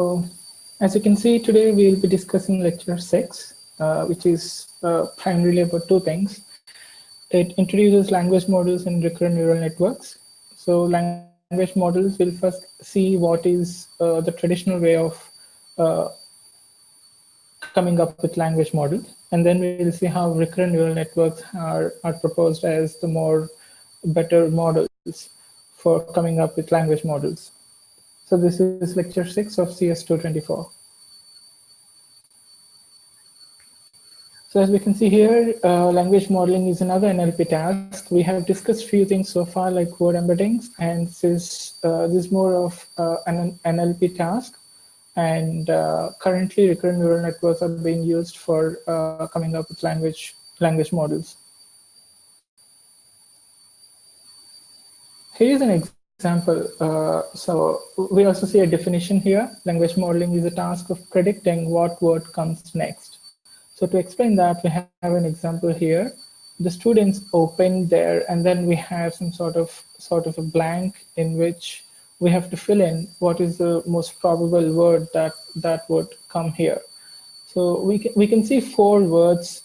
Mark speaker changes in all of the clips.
Speaker 1: So, as you can see, today we'll be discussing lecture 6, which is primarily about two things. It introduces language models and recurrent neural networks. So language models will first see what is the traditional way of uh, coming up with language models, and then we'll see how recurrent neural networks are proposed as the more better models for coming up with language models. So this is lecture 6 of CS224. So as we can see here, language modeling is another NLP task. We have discussed few things so far, like word embeddings, and this is more of an NLP task. And currently, recurrent neural networks are being used for coming up with language models. Here is an example. So we also see a definition here. Language modeling is a task of predicting what word comes next. So to explain that, we have an example here. The students open there, and then we have some sort of a blank in which we have to fill in what is the most probable word that would come here. So we can see four words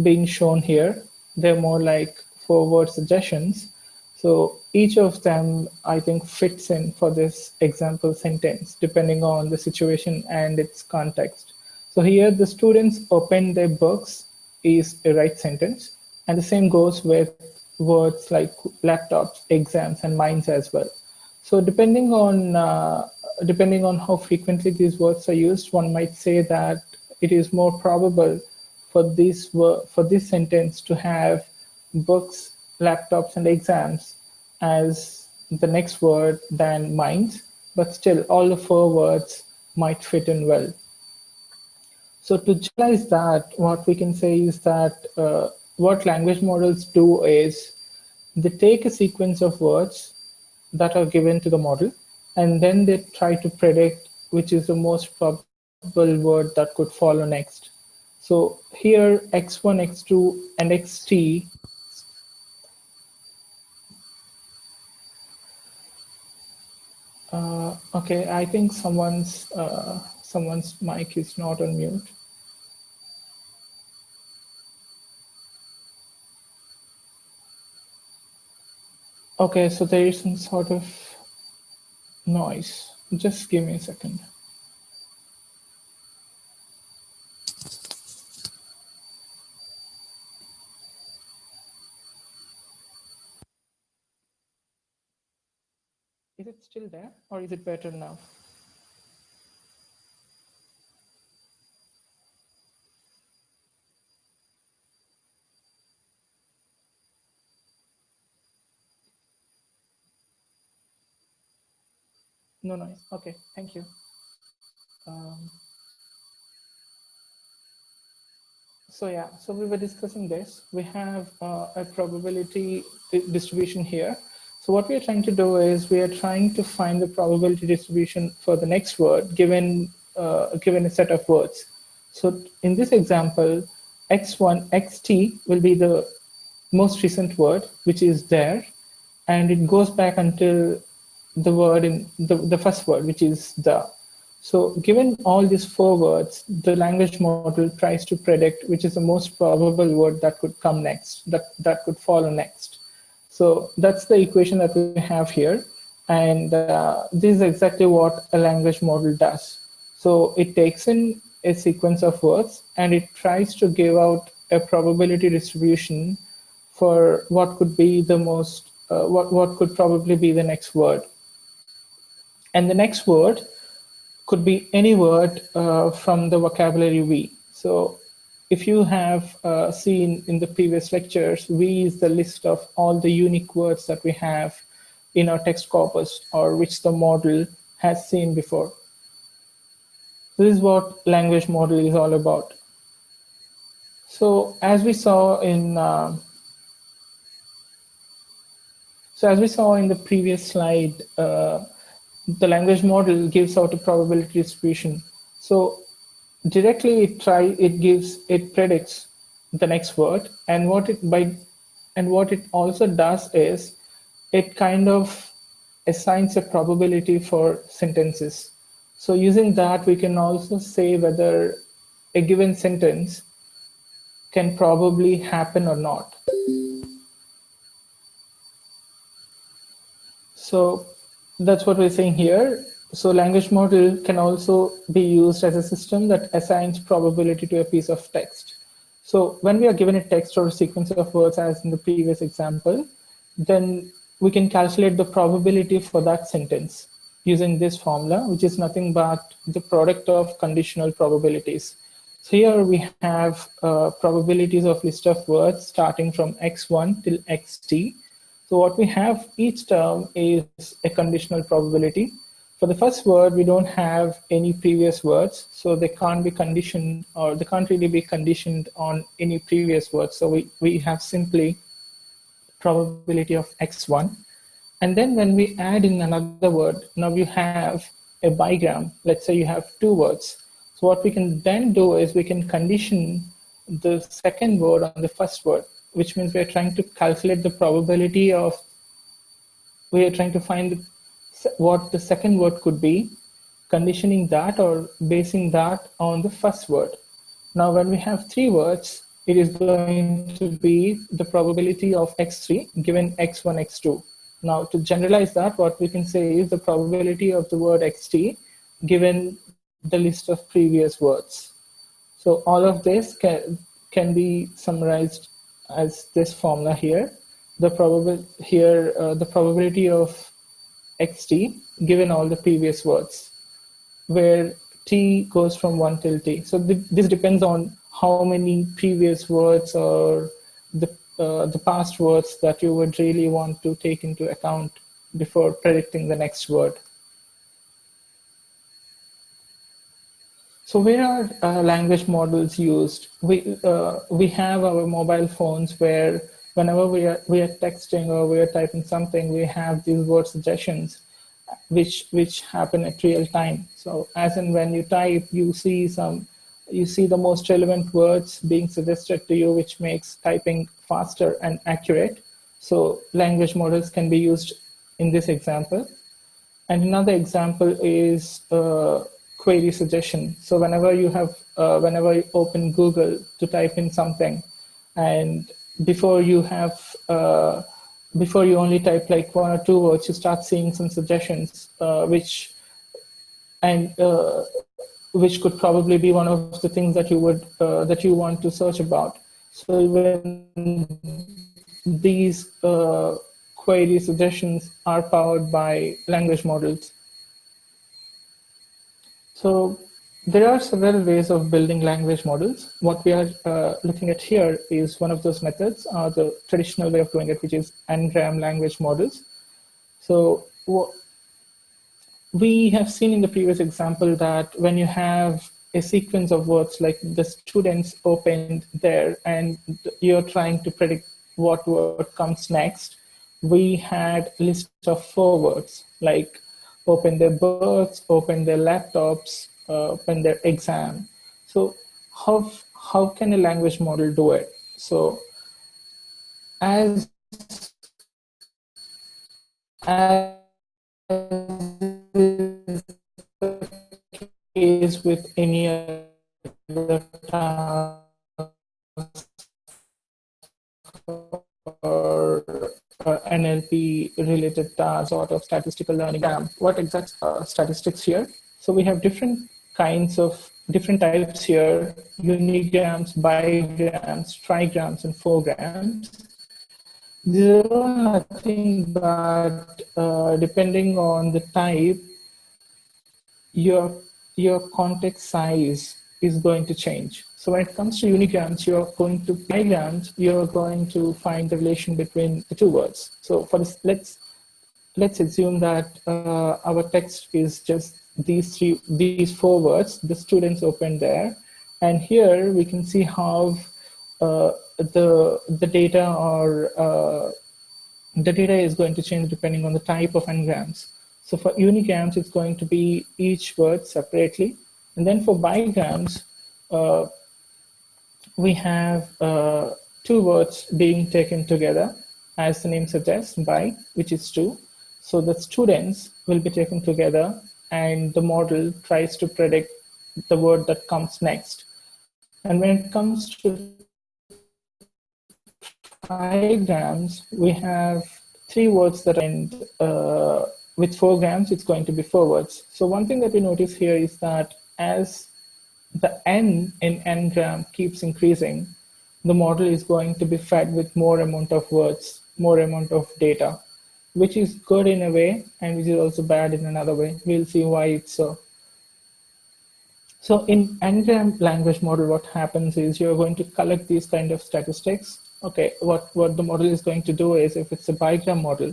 Speaker 1: being shown here. They're more like four word suggestions. So each of them, I think, fits in for this example sentence, depending on the situation and its context. So here, the students open their books is a right sentence. And the same goes with words like laptops, exams, and minds as well. So depending on how frequently these words are used, one might say that it is more probable for this sentence to have books, laptops, and exams as the next word than minds, but still all the four words might fit in well. So to generalize that, what we can say is that what language models do is they take a sequence of words that are given to the model, and then they try to predict which is the most probable word that could follow next. So here, x1, x2, and xt okay, I think someone's mic is not on mute. Okay, so there is some sort of noise. Just give me a second. Is it still there, or is it better now? No noise. Okay, thank you. So yeah, so we were discussing this. We have a probability distribution here. So what we are trying to do is we are trying to find the probability distribution for the next word given a set of words. So in this example, x1, xt will be the most recent word, which is there, and it goes back until the word in the first word, which is the. So given all these four words, the language model tries to predict which is the most probable word that could come next, that could follow next. So that's the equation that we have here. And this is exactly what a language model does. So it takes in a sequence of words and it tries to give out a probability distribution for what could be the most, what could probably be the next word. And the next word could be any word from the vocabulary V. So if you have seen in the previous lectures, V is the list of all the unique words that we have in our text corpus or which the model has seen before. This is what language model is all about. So as we saw in the previous slide, the language model gives out a probability distribution. So directly it predicts the next word, and what it also does is it kind of assigns a probability for sentences. So using that, we can also say whether a given sentence can probably happen or not. So that's what we're saying here. So language model can also be used as a system that assigns probability to a piece of text. So when we are given a text or a sequence of words, as in the previous example, then we can calculate the probability for that sentence using this formula, which is nothing but the product of conditional probabilities. So here we have probabilities of list of words starting from x1 till xt. So what we have each term is a conditional probability. For the first word, we don't have any previous words, so they can't be conditioned, or they can't really be conditioned on any previous words. So we have simply probability of x1. And then when we add in another word, now you have a bigram. Let's say you have two words. So what we can then do is we can condition the second word on the first word, which means we're trying to calculate the probability of, we are trying to find what the second word could be, conditioning that or basing that on the first word. Now, when we have three words, it is going to be the probability of x3 given x1, x2. Now, to generalize that, what we can say is the probability of the word xt given the list of previous words. So all of this can be summarized as this formula here. The probability of xt given all the previous words, where t goes from 1 till t. So this depends on how many previous words or the past words that you would really want to take into account before predicting the next word. So where are language models used? We have our mobile phones where whenever we are texting or we are typing something, we have these word suggestions which happen at real time. So as and when you type, you see the most relevant words being suggested to you, which makes typing faster and accurate. So language models can be used in this example. And another example is query suggestion. So whenever you open Google to type in something, and before you only type like one or two words, you start seeing some suggestions, which could probably be one of the things that you want to search about. So when these query suggestions are powered by language models. So there are several ways of building language models. What we are looking at here is one of those methods, the traditional way of doing it, which is n-gram language models. So we have seen in the previous example that when you have a sequence of words, like the students opened there and you're trying to predict what word comes next, we had a list of 4 words, like open their births, open their laptops, open their exam. So how can a language model do it? So as is with any other task or NLP related tasks, sort of statistical learning. What exact statistics here? So we have different types here: unigrams, bigrams, trigrams, and 4grams. These are nothing but depending on the type, your context size is going to change. So when it comes to unigrams, bigrams, you're going to find the relation between the two words. So for this, let's assume that our text is just these 4 words, the students open there. And here we can see how the data is going to change depending on the type of n-grams. So for unigrams, it's going to be each word separately. And then for bigrams, we have 2 words being taken together, as the name suggests, by, which is 2. So the students will be taken together and the model tries to predict the word that comes next. And when it comes to trigrams, we have 3 words that end with 4 grams, it's going to be 4 words. So one thing that we notice here is that as the n in n-gram keeps increasing, the model is going to be fed with more amount of words, more amount of data, which is good in a way and which is also bad in another way. We'll see why it's so. So in n-gram language model, what happens is you're going to collect these kind of statistics. Okay, what the model is going to do is, if it's a bigram model,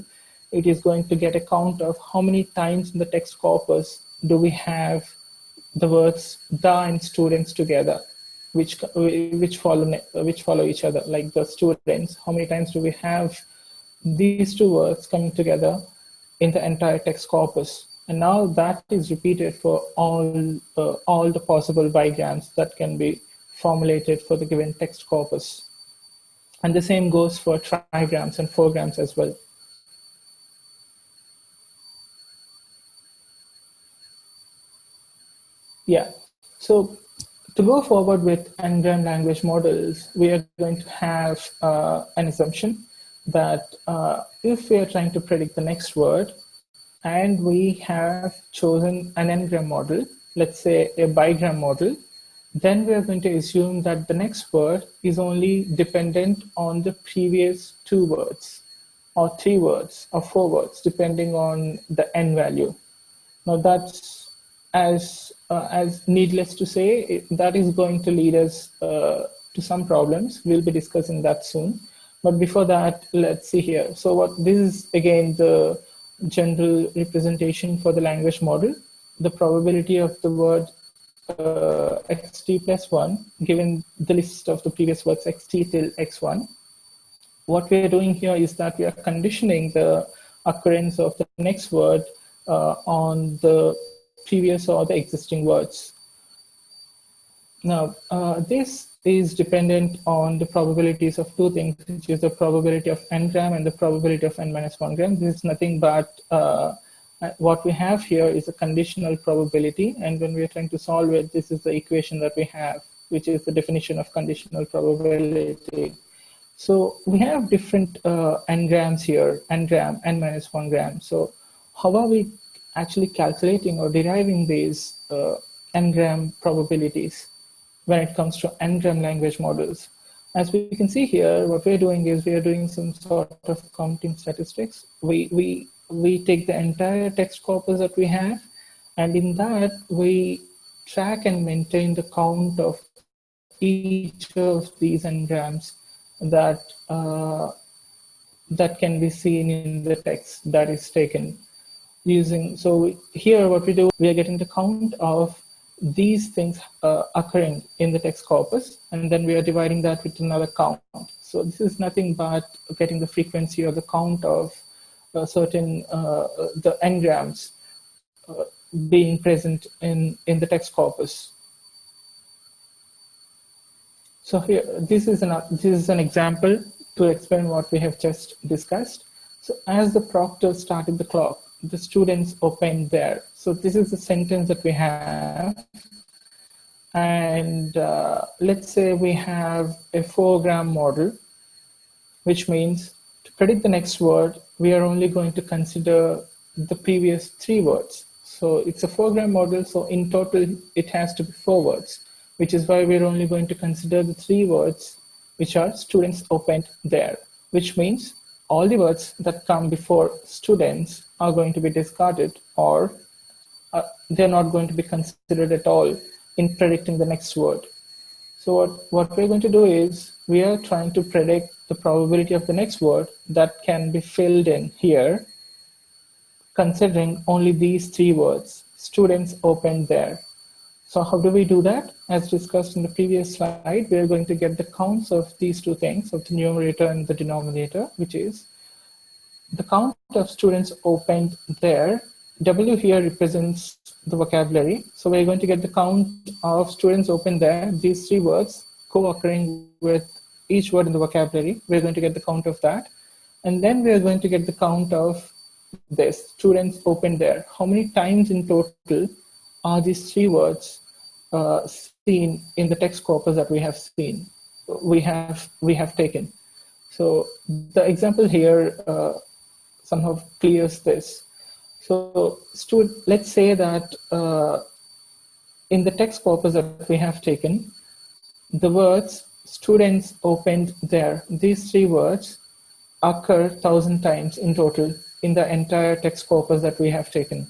Speaker 1: it is going to get a count of how many times in the text corpus do we have the words the and students together, which follow each other, like the students. How many times do we have these 2 words coming together in the entire text corpus? And now that is repeated for all the possible bigrams that can be formulated for the given text corpus. And the same goes for trigrams and 4 grams as well. Yeah, so to go forward with n-gram language models, we are going to have an assumption that if we are trying to predict the next word and we have chosen an n-gram model, let's say a bigram model, then we are going to assume that the next word is only dependent on the previous 2 words or 3 words or 4 words, depending on the n value. Now that's as needless to say, that is going to lead us to some problems. We'll be discussing that soon. But before that, let's see here. So this is again the general representation for the language model. The probability of the word xt plus 1, given the list of the previous words xt till x1. What we're doing here is that we are conditioning the occurrence of the next word on the previous or the existing words. Now, this is dependent on the probabilities of 2 things, which is the probability of n-gram and the probability of n-1 gram. This is nothing but what we have here is a conditional probability. And when we're trying to solve it, this is the equation that we have, which is the definition of conditional probability. So we have different n-grams here, n-gram, n-1 gram. So how are we actually calculating or deriving these n-gram probabilities when it comes to n-gram language models? As we can see here, what we're doing is we are doing some sort of counting statistics. We take the entire text corpus that we have, and in that we track and maintain the count of each of these n-grams that that can be seen in the text that is taken. So here what we do, we are getting the count of these things occurring in the text corpus, and then we are dividing that with another count. So this is nothing but getting the frequency or the count of certain the n-grams being present in the text corpus. So here, this is an example to explain what we have just discussed. So as the proctor started the clock, the students opened there. So this is the sentence that we have. And let's say we have a 4-gram model, which means to predict the next word, we are only going to consider the previous 3 words. So it's a 4-gram model, so in total, it has to be 4 words, which is why we're only going to consider the 3 words, which are students opened there, which means all the words that come before students are going to be discarded, or they're not going to be considered at all in predicting the next word. So what we're going to do is we are trying to predict the probability of the next word that can be filled in here, considering only these 3 words, students opened there. So how do we do that? As discussed in the previous slide, we are going to get the counts of these 2 things, of the numerator and the denominator, which is the count of students opened there. W here represents the vocabulary. So we're going to get the count of students opened there, these 3 words co-occurring with each word in the vocabulary. We're going to get the count of that. And then we're going to get the count of this, students opened there. How many times in total are these three words seen in the text corpus that we have seen, we have taken? So the example here somehow clears this. So let's say that in the text corpus that we have taken, the words students opened there, these three words occur 1,000 times in total in the entire text corpus that we have taken.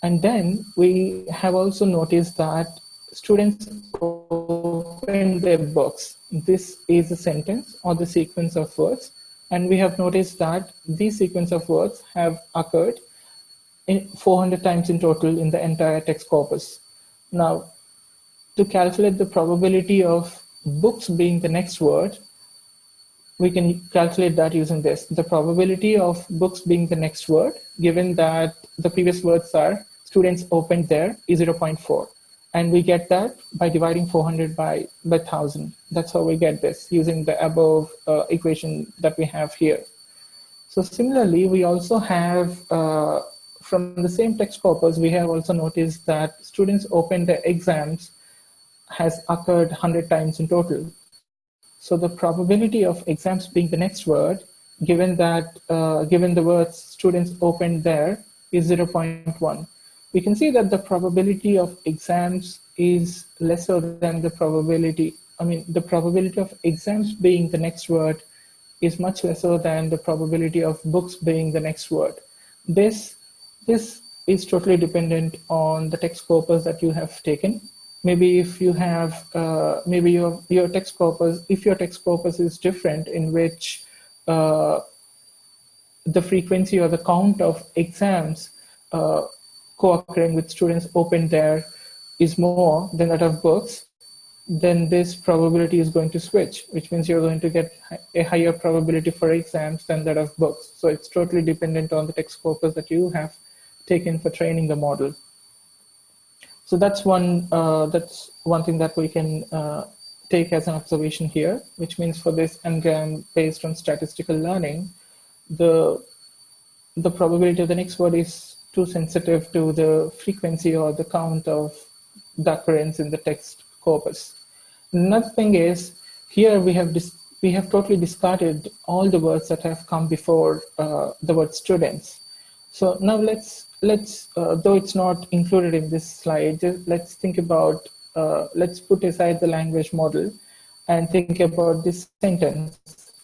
Speaker 1: And then we have also noticed that students opened their books. This is a sentence or the sequence of words. And we have noticed that these sequence of words have occurred in 400 times in total in the entire text corpus. Now, to calculate the probability of books being the next word, we can calculate that using this. The probability of books being the next word, given that the previous words are students opened there, is 0.4. And we get that by dividing 400 by 1,000. That's how we get this using the above equation that we have here. So similarly, we also have, from the same text corpus, we have also noticed that students opened their exams has occurred 100 times in total. So the probability of exams being the next word, given that given the words students opened there, is 0.1. We can see that the probability of exams is lesser than the probability. The probability of exams being the next word is much lesser than the probability of books being the next word. This is totally dependent on the text corpus that you have taken. Maybe if you have, maybe your text corpus, if your text corpus is different, in which the frequency or the count of exams co-occurring with students opened there is more than that of books, then this probability is going to switch, which means you're going to get a higher probability for exams than that of books. So it's totally dependent on the text corpus that you have taken for training the model. So that's one thing that we can take as an observation here, which means for this n-gram based on statistical learning, the probability of the next word is too sensitive to the frequency or the count of the occurrence in the text corpus. Another thing is, here we have totally discarded all the words that have come before the word students. So now let's though it's not included in this slide, let's think about, let's put aside the language model and think about this sentence.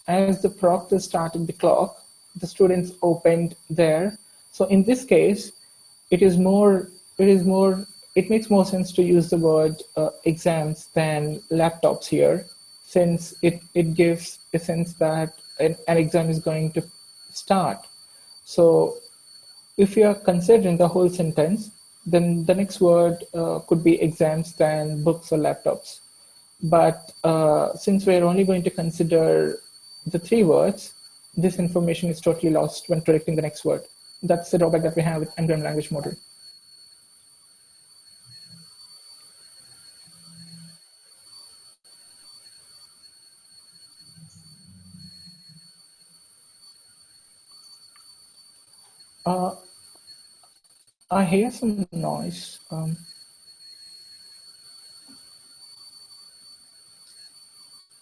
Speaker 1: As the proctor started the clock, the students opened there. So in this case, it makes more sense to use the word exams than laptops here, since it gives a sense that an exam is going to start. So if you are considering the whole sentence, then the next word could be exams than books or laptops. But since we're only going to consider the three words, this information is totally lost when predicting the next word. That's the drawback that we have with n-gram language model. I hear some noise.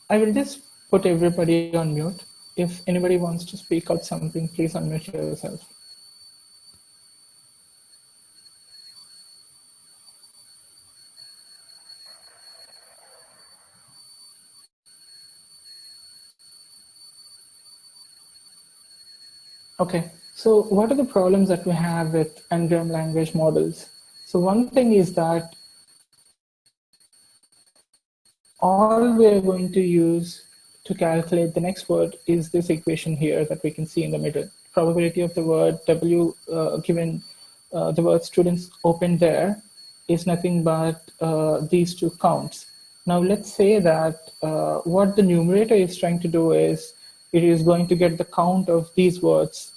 Speaker 1: I will just put everybody on mute. If anybody wants to speak out something, please unmute yourself. Okay, so what are the problems that we have with n-gram language models? So one thing is that all we're going to use to calculate the next word is this equation here that we can see in the middle. Probability of the word W given the word students opened there is nothing but these two counts. Now let's say that what the numerator is trying to do is it is going to get the count of these words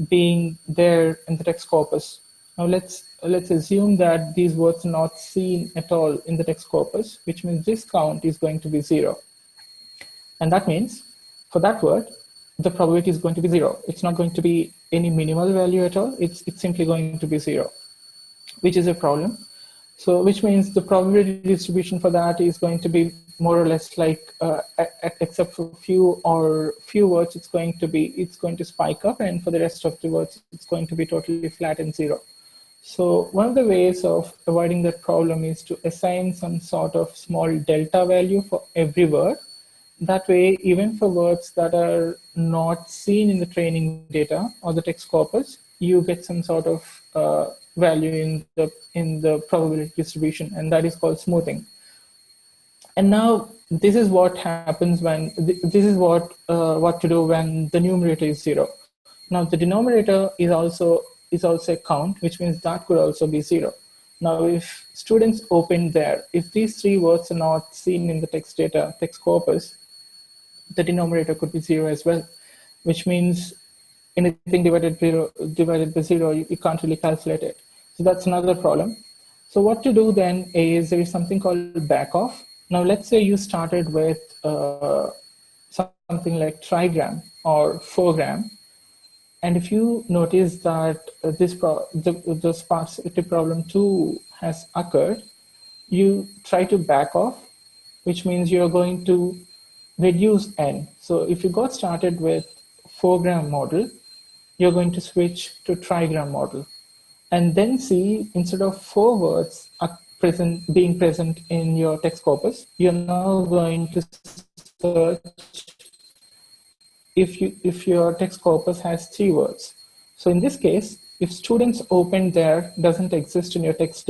Speaker 1: being there in the text corpus. Now let's assume that these words are not seen at all in the text corpus, which means this count is going to be 0. And that means for that word, the probability is going to be 0. It's not going to be any minimal value at all. It's simply going to be 0, which is a problem. So which means the probability distribution for that is going to be more or less like, except for few words, it's going to spike up, and for the rest of the words, it's going to be totally flat and 0. So one of the ways of avoiding that problem is to assign some sort of small delta value for every word. That way, even for words that are not seen in the training data or the text corpus, you get some sort of value in the probability distribution, and that is called smoothing. And now this is what happens when this is what to do when the numerator is 0. Now the denominator is also a count, which means that could also be 0. Now, if students open there, if these 3 words are not seen in the text corpus, the denominator could be 0 as well, which means anything divided by 0, you can't really calculate it. So that's another problem. So what to do then is there is something called backoff. Now, let's say you started with something like trigram or 4gram. And if you notice that the sparsity problem 2 has occurred, you try to back off, which means you're going to reduce n. So if you got started with 4-gram model, you're going to switch to trigram model. And then see, instead of 4 words being present in your text corpus, you're now going to search if your text corpus has 3 words. So in this case, if students open there doesn't exist in your text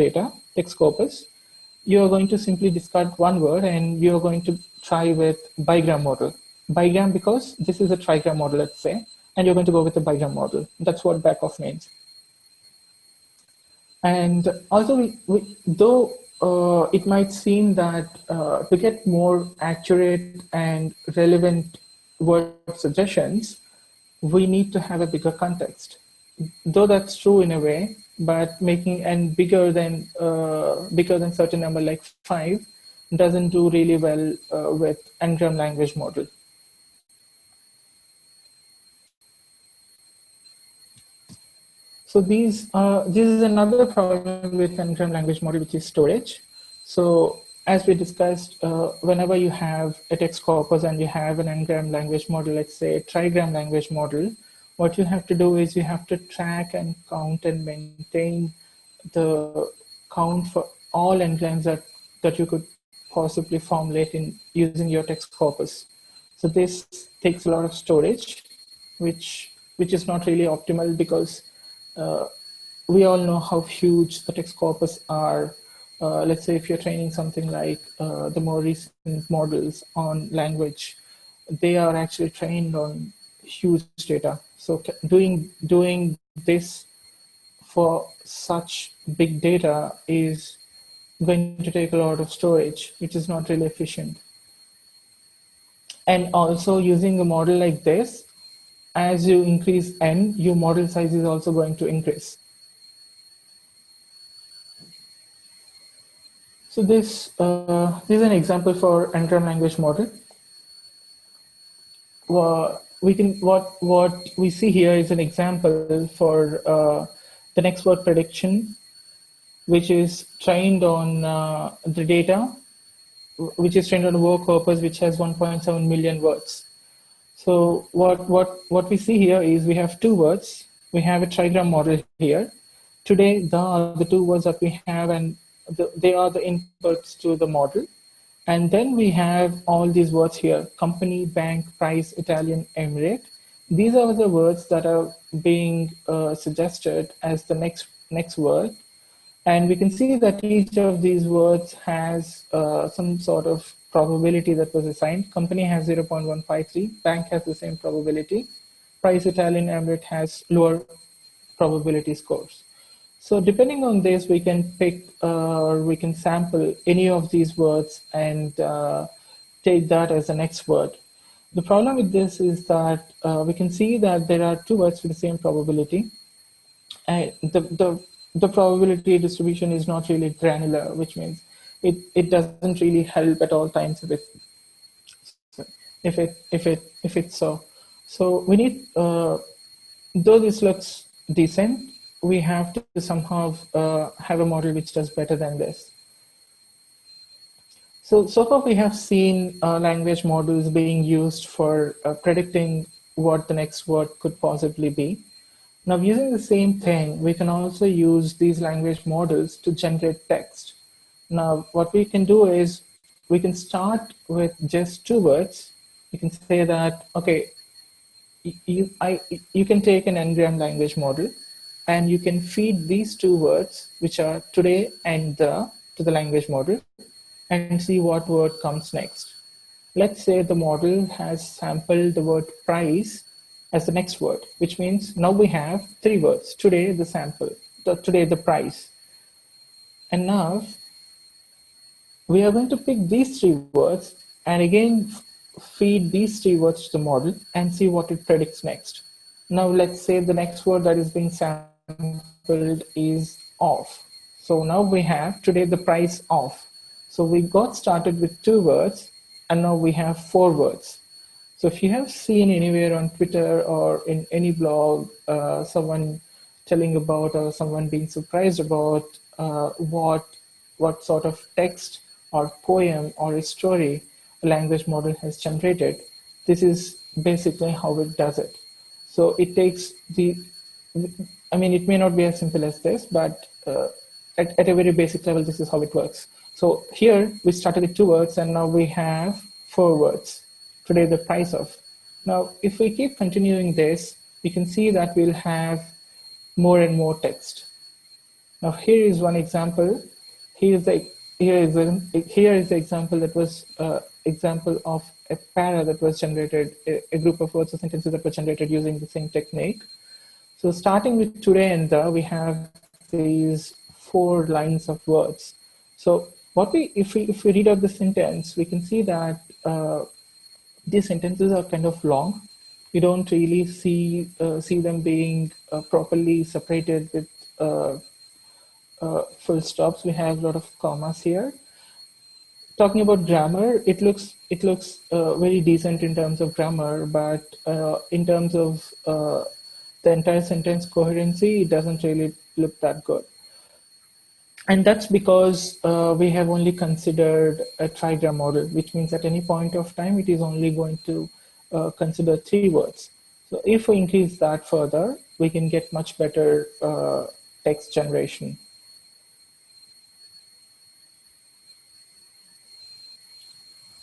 Speaker 1: corpus, you're going to simply discard 1 word and you're going to try with bigram model. Bigram because this is a trigram model, let's say, and you're going to go with the bigram model. That's what backoff means. And also, though it might seem that to get more accurate and relevant word suggestions, we need to have a bigger context. Though that's true in a way, but making n bigger than certain number like 5 doesn't do really well with n-gram language model. So this is another problem with n-gram language model, which is storage. So as we discussed, whenever you have a text corpus and you have an n-gram language model, let's say a trigram language model, what you have to do is you have to track and count and maintain the count for all n-grams that you could possibly formulate in using your text corpus. So this takes a lot of storage, which is not really optimal because we all know how huge the text corpus are. Let's say if you're training something like the more recent models on language, they are actually trained on huge data. So doing this for such big data is going to take a lot of storage, which is not really efficient. And also using a model like this, as you increase n, your model size is also going to increase. So this is an example for n-gram language model. What we see here is an example for the next word prediction, which is trained on the data, which is trained on a word corpus which has 1.7 million words. So what we see here is we have 2 words. We have a trigram model here. Today, the 2 words that we have, and they are the inputs to the model. And then we have all these words here: company, bank, price, Italian, emirate. These are the words that are being suggested as the next word. And we can see that each of these words has some sort of probability that was assigned. Company has 0.153, bank has the same probability, price, Italian, emirate has lower probability scores. So depending on this, we can pick or we can sample any of these words and take that as the next word. The problem with this is that we can see that there are 2 words with the same probability. And the probability distribution is not really granular, which means it doesn't really help at all times if it's so. So we need, though this looks decent, we have to somehow have a model which does better than this. So far we have seen language models being used for predicting what the next word could possibly be. Now, using the same thing, we can also use these language models to generate text. Now, what we can do is we can start with just two words. You can say that, okay, you can take an n-gram language model and you can feed these two words, which are today and the, to the language model and see what word comes next. Let's say the model has sampled the word price as the next word, which means now we have three words, today the sample, today the price. And now we are going to pick these three words and again feed these three words to the model and see what it predicts next. Now let's say the next word that is being sampled is off. So now we have today the price off. So we got started with two words and now we have four words. So if you have seen anywhere on Twitter or in any blog, someone telling about or someone being surprised about what sort of text or poem or a story a language model has generated, this is basically how it does it. So it takes the, I mean, it may not be as simple as this, but at a very basic level, this is how it works. So here we started with two words and now we have four words. Today the price of. Now, if we keep continuing this, we can see that we'll have more and more text. Now, here is one example. Here is the example that was example of a para that was generated, a group of words or sentences that were generated using the same technique. So starting with today and the, we have these 4 lines of words. So what if we read out the sentence, we can see that these sentences are kind of long. You don't really see them being properly separated with full stops. We have a lot of commas here. Talking about grammar, it looks very decent in terms of grammar, but in terms of the entire sentence coherency, it doesn't really look that good. And that's because we have only considered a trigram model, which means at any point of time, it is only going to consider 3 words. So if we increase that further, we can get much better text generation.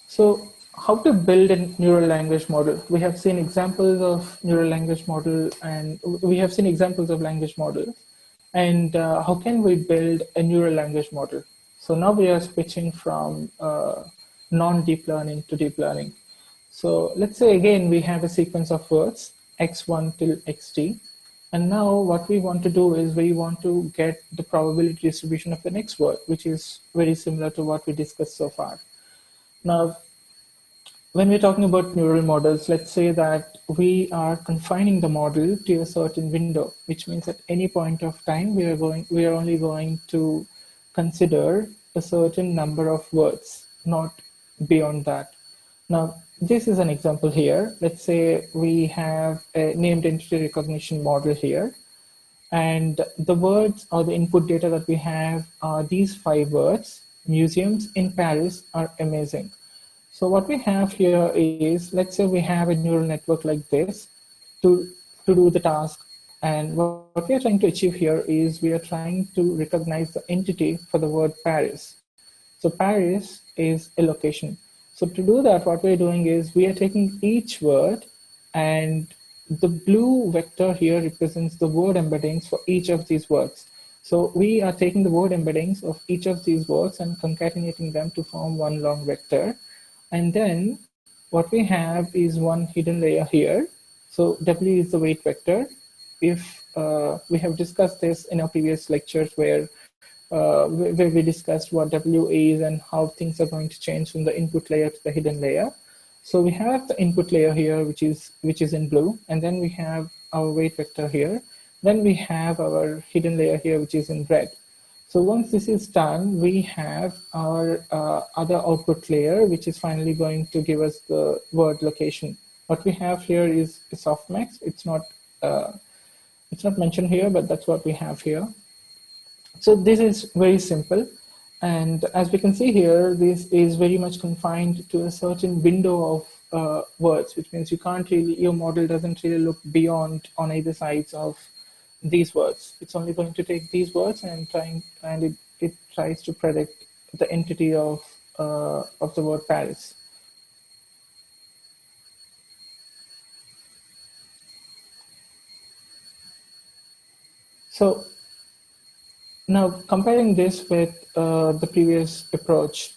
Speaker 1: So how to build a neural language model? We have seen examples of neural language model and we have seen examples of language models. And how can we build a neural language model? So now we are switching from non-deep learning to deep learning. So let's say again, we have a sequence of words, x1 till xt. And now what we want to do is we want to get the probability distribution of the next word, which is very similar to what we discussed so far. Now, when we're talking about neural models, let's say that we are confining the model to a certain window, which means at any point of time, we are only going to consider a certain number of words, not beyond that. Now, this is an example here. Let's say we have a named entity recognition model here. And the words or the input data that we have are these 5 words. Museums in Paris are amazing. So what we have here is, let's say we have a neural network like this to do the task. And what we are trying to achieve here is we are trying to recognize the entity for the word Paris. So Paris is a location. So to do that, what we're doing is we are taking each word and the blue vector here represents the word embeddings for each of these words. So we are taking the word embeddings of each of these words and concatenating them to form one long vector. And then what we have is one hidden layer here. So W is the weight vector. If we have discussed this in our previous lectures where we discussed what W is and how things are going to change from the input layer to the hidden layer. So we have the input layer here, which is in blue, and then we have our weight vector here. Then we have our hidden layer here, which is in red. So once this is done, we have our other output layer, which is finally going to give us the word location. What we have here is a softmax. It's not mentioned here, but that's what we have here. So this is very simple. And as we can see here, this is very much confined to a certain window of words, which means you can't really, your model doesn't really look beyond on either sides of these words. It's only going to take these words and it tries to predict the entity of the word Paris. So now comparing this with the previous approach,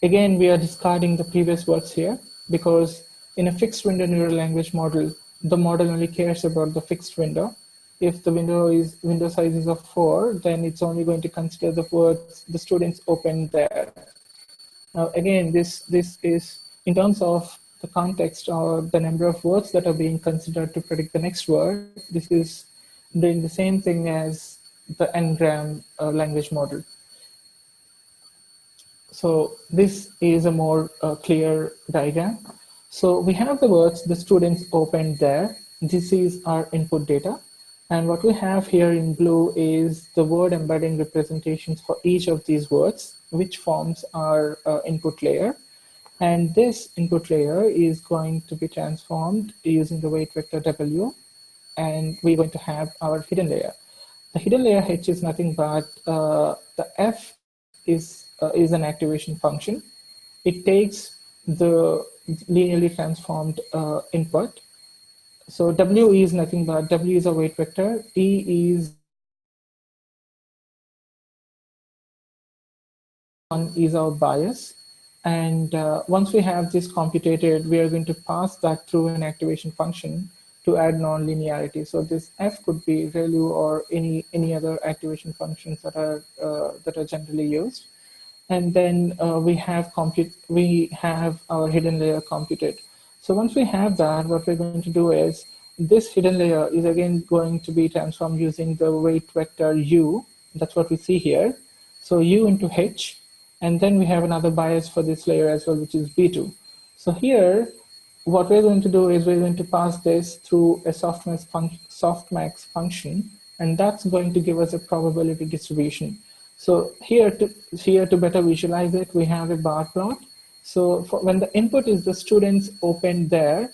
Speaker 1: again, we are discarding the previous words here because in a fixed window neural language model, the model only cares about the fixed window. If the window size is of 4, then it's only going to consider the words the students open there. Now, again, this is in terms of the context or the number of words that are being considered to predict the next word. This is doing the same thing as the n-gram language model. So this is a more clear diagram. So we have the words the students opened there. This is our input data. And what we have here in blue is the word embedding representations for each of these words, which forms our input layer. And this input layer is going to be transformed using the weight vector W. And we're going to have our hidden layer. The hidden layer H is nothing but the F is an activation function. It takes the linearly transformed input. So W is nothing but W is a weight vector. E is our bias. And once we have this computated, we are going to pass that through an activation function to add non-linearity. So this F could be ReLU or any other activation functions that are generally used. And then we have our hidden layer computed. So once we have that, what we're going to do is this hidden layer is again going to be transformed using the weight vector U. That's what we see here. So U into H, and then we have another bias for this layer as well, which is B2. So here, what we're going to do is we're going to pass this through a softmax function, and that's going to give us a probability distribution. So here to better visualize it, we have a bar plot. So when the input is the students opened there,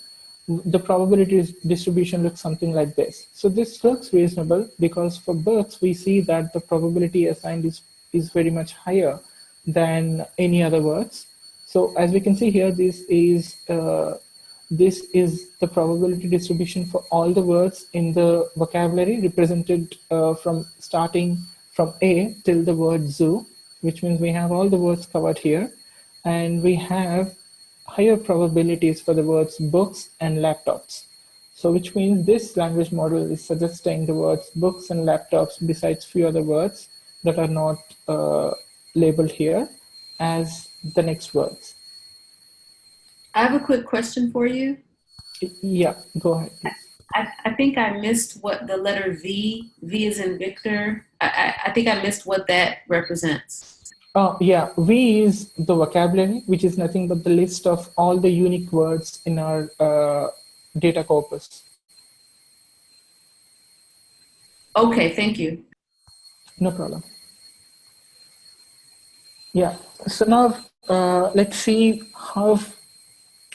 Speaker 1: the probability distribution looks something like this. So this looks reasonable because for books, we see that the probability assigned is very much higher than any other words. So as we can see here, this is the probability distribution for all the words in the vocabulary represented from starting from A till the word zoo, which means we have all the words covered here. And we have higher probabilities for the words books and laptops. So which means this language model is suggesting the words books and laptops besides few other words that are not labeled here as the next words.
Speaker 2: I have a quick question for you.
Speaker 1: Yeah, go ahead, please.
Speaker 2: I think I missed what the letter V is in Victor. I think I missed what that represents.
Speaker 1: Oh, yeah, V is the vocabulary, which is nothing but the list of all the unique words in our data corpus.
Speaker 2: Okay, thank you.
Speaker 1: No problem. Yeah, so now let's see how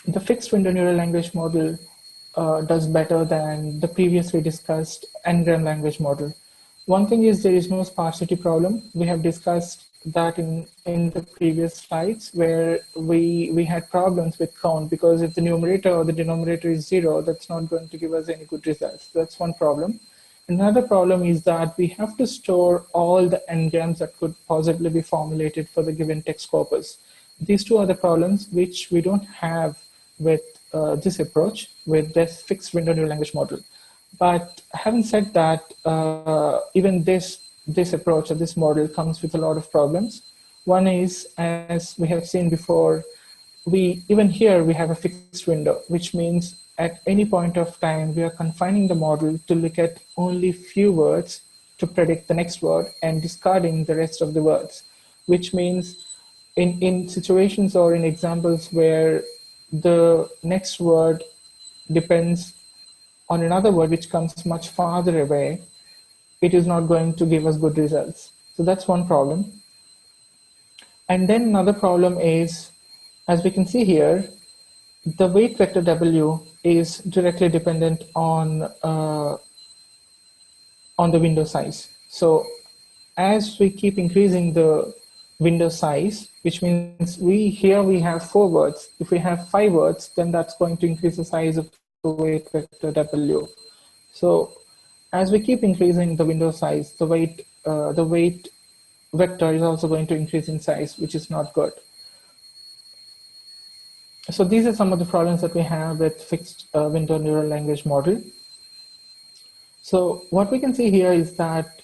Speaker 1: the fixed window neural language model does better than the previously discussed n-gram language model. One thing is there is no sparsity problem. We have discussed that in the previous slides where we had problems with count because if the numerator or the denominator is 0, that's not going to give us any good results. That's one problem. Another problem is that we have to store all the n-grams that could possibly be formulated for the given text corpus. These two are the problems which we don't have with this approach, with this fixed window neural language model. But having said that, even this approach or this model comes with a lot of problems. One is, as we have seen before, even here we have a fixed window, which means at any point of time, we are confining the model to look at only few words to predict the next word and discarding the rest of the words, which means in situations or in examples where the next word depends on another word which comes much farther away, it is not going to give us good results. So that's one problem. And then another problem is, as we can see here, the weight vector W is directly dependent on the window size. So as we keep increasing the window size, which means here we have 4 words. If we have 5 words, then that's going to increase the size of the weight vector W. So as we keep increasing the window size, the weight vector is also going to increase in size, which is not good. So these are some of the problems that we have with fixed window neural language model. So what we can see here is that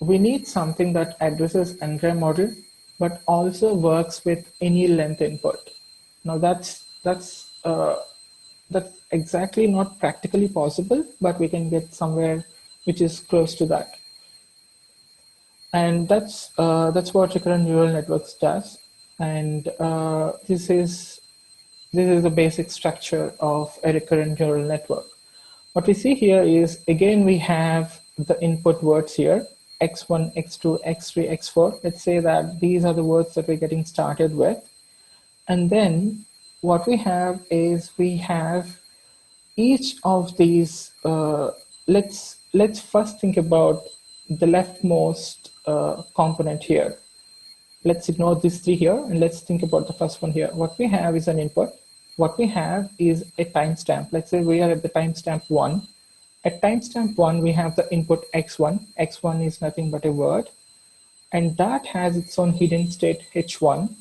Speaker 1: we need something that addresses n-gram model, but also works with any length input. Now that's exactly not practically possible, but we can get somewhere which is close to that. And that's what recurrent neural networks does. And this is the basic structure of a recurrent neural network. What we see here is, again, we have the input words here, x1, x2, x3, x4. Let's say that these are the words that we're getting started with. And then what we have is we have each of these, let's first think about the leftmost component here. Let's ignore these 3 here, and let's think about the first one here. What we have is an input. What we have is a timestamp. Let's say we are at the timestamp 1. At timestamp 1, we have the input x1. x1 is nothing but a word. And that has its own hidden state h1.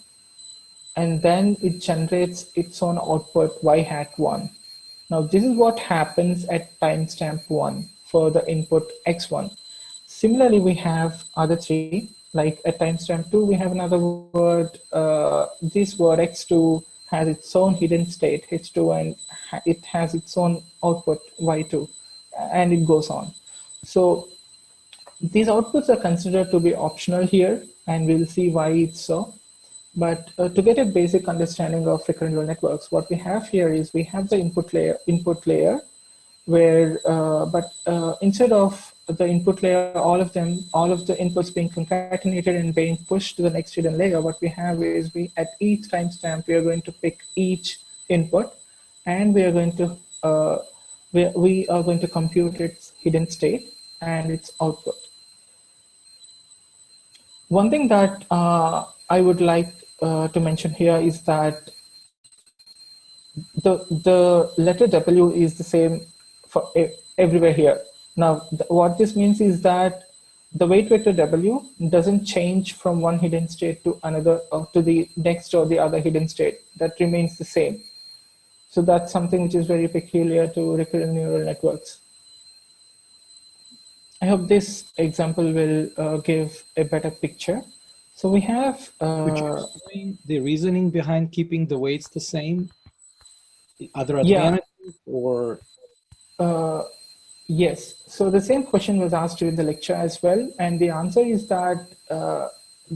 Speaker 1: And then it generates its own output y hat 1. Now, this is what happens at timestamp 1 for the input x1. Similarly, we have other 3. Like at timestamp 2, we have another word. This word x2 has its own hidden state h2, and it has its own output y2, and it goes on. So these outputs are considered to be optional here, and we'll see why it's so. But to get a basic understanding of recurrent neural networks, what we have here is we have the input layer, where instead of the input layer, all of the inputs being concatenated and being pushed to the next hidden layer, what we have is at each timestamp, we are going to pick each input, and we are going to compute its hidden state and its output. One thing that I would like to mention here is that the letter W is the same for everywhere here. Now, what this means is that the weight vector W doesn't change from one hidden state to another, or to the next or the other hidden state. That remains the same. So that's something which is very peculiar to recurrent neural networks. I hope this example will give a better picture. So we have...
Speaker 3: Could you explain the reasoning behind keeping the weights the same? Other advantages, or...
Speaker 1: Yes, so the same question was asked during the lecture as well, and the answer is that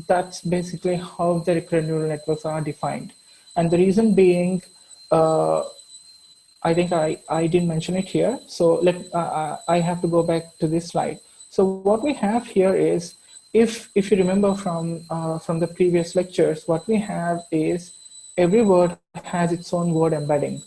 Speaker 1: that's basically how the recurrent neural networks are defined. And the reason being, I think I didn't mention it here, so I have to go back to this slide. So what we have here is, if you remember from the previous lectures, what we have is every word has its own word embedding.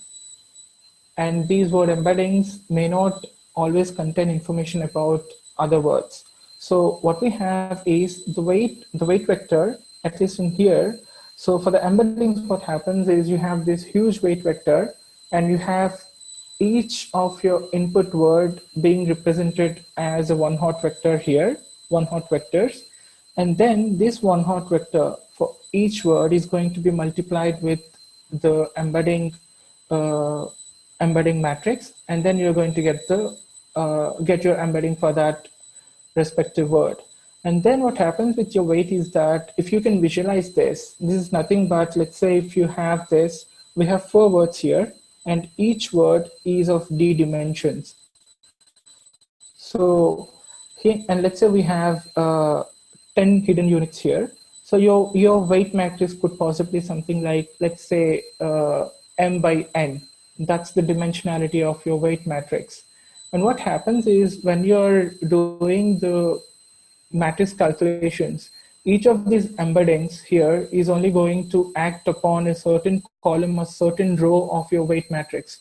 Speaker 1: And these word embeddings may not always contain information about other words. So what we have is the weight vector, at least in here. So for the embeddings, what happens is you have this huge weight vector, and you have each of your input word being represented as a one-hot vector here, one-hot vectors. And then this one-hot vector for each word is going to be multiplied with the embedding matrix, and then you're going to get your embedding for that respective word. And then what happens with your weight is that if you can visualize this is nothing but, let's say if you have this, we have 4 words here, and each word is of d dimensions. So here, and let's say we have 10 hidden units here. So your weight matrix could possibly something like, let's say m by n. That's the dimensionality of your weight matrix. And what happens is when you're doing the matrix calculations, each of these embeddings here is only going to act upon a certain column, a certain row of your weight matrix,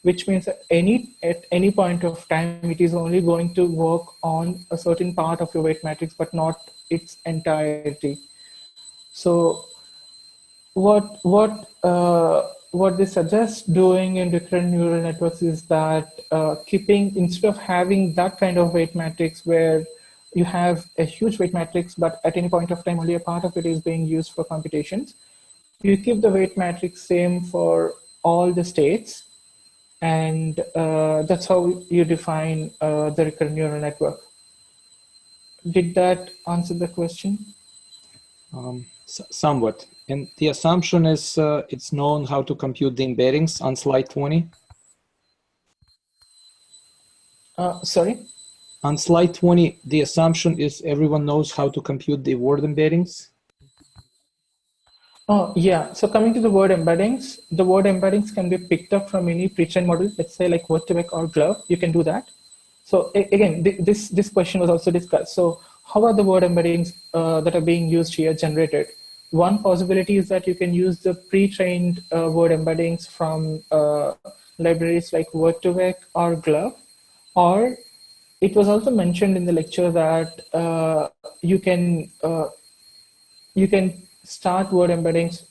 Speaker 1: which means at any point of time, it is only going to work on a certain part of your weight matrix, but not its entirety. So what they suggest doing in recurrent neural networks is that instead of having that kind of weight matrix where you have a huge weight matrix, but at any point of time, only a part of it is being used for computations, you keep the weight matrix same for all the states. And that's how you define the recurrent neural network. Did that answer the question?
Speaker 3: Somewhat. And the assumption is it's known how to compute the embeddings on slide 20.
Speaker 1: Sorry?
Speaker 3: On slide 20, the assumption is everyone knows how to compute the word embeddings.
Speaker 1: Oh, yeah. So coming to the word embeddings, the word embeddings can be picked up from any pre-trained model, let's say like Word2Vec or Glove. You can do that. So again, this question was also discussed. So how are the word embeddings that are being used here generated? One possibility is that you can use the pre-trained word embeddings from libraries like Word2Vec or Glove, or it was also mentioned in the lecture that you can start word embeddings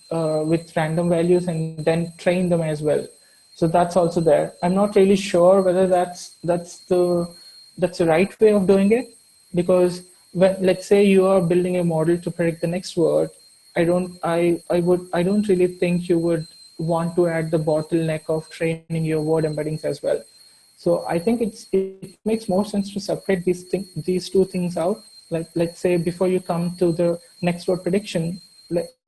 Speaker 1: with random values and then train them as well. So that's also there. I'm not really sure whether that's the right way of doing it, because when, let's say you are building a model to predict the next word, I don't really think you would want to add the bottleneck of training your word embeddings as well. So I think it makes more sense to separate these two things out. Like, let's say before you come to the next word prediction,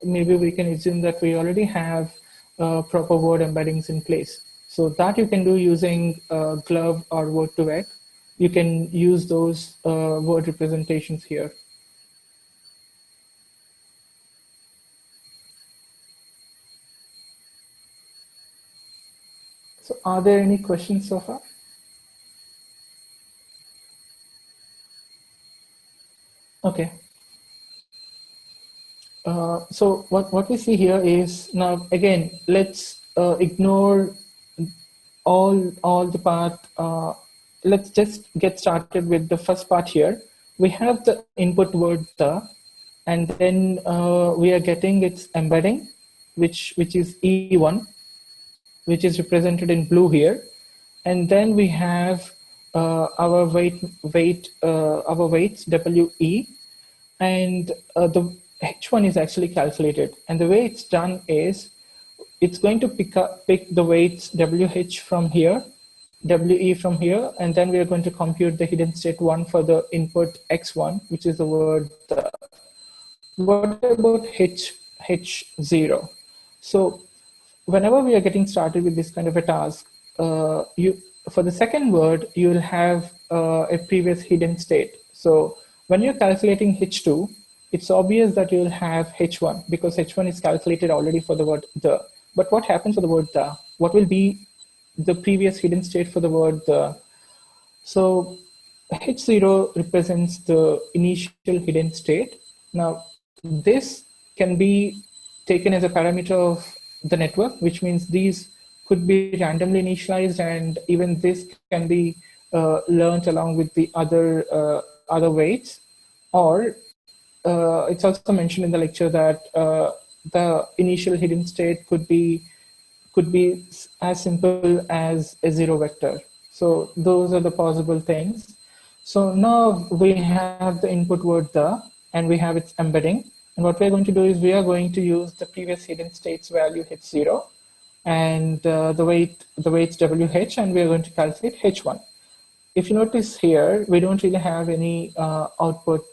Speaker 1: maybe we can assume that we already have proper word embeddings in place. So that you can do using Glove or Word2Vec. You can use those word representations here. So are there any questions so far? Okay. So what we see here is, now again, let's ignore all the part. Let's just get started with the first part here. We have the input word the, and then we are getting its embedding, which is E1, which is represented in blue here. And then we have our our weights WE, and the H1 is actually calculated. And the way it's done is it's going to pick the weights WH from here, WE from here, and then we are going to compute the hidden state 1 for the input X1, which is the word the. What about H0? So whenever we are getting started with this kind of a task, for the second word, you'll have a previous hidden state. So when you're calculating H2, it's obvious that you'll have H1 because H1 is calculated already for the word the. But what happens for the word the? What will be the previous hidden state for the word the? So H0 represents the initial hidden state. Now, this can be taken as a parameter of the network, which means these could be randomly initialized, and even this can be learned along with the other weights. Or it's also mentioned in the lecture that the initial hidden state could be as simple as a zero vector. So those are the possible things. So now we have the input word the, and we have its embedding. And what we're going to do is we are going to use the previous hidden state's value H0 and the weights WH, and we're going to calculate H1. If you notice here, we don't really have any output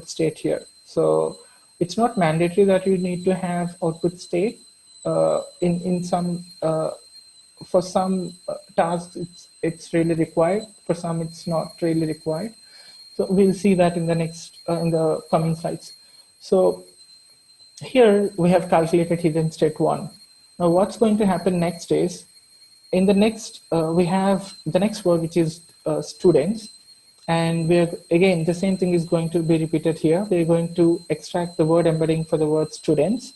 Speaker 1: state here. So it's not mandatory that you need to have output state. In some for some tasks it's really required. For some it's not really required. So we'll see that in the next in the coming slides. So here we have calculated hidden state 1. Now what's going to happen next is in the next, we have the next word, which is students. And we're, again, the same thing is going to be repeated here. We're going to extract the word embedding for the word students.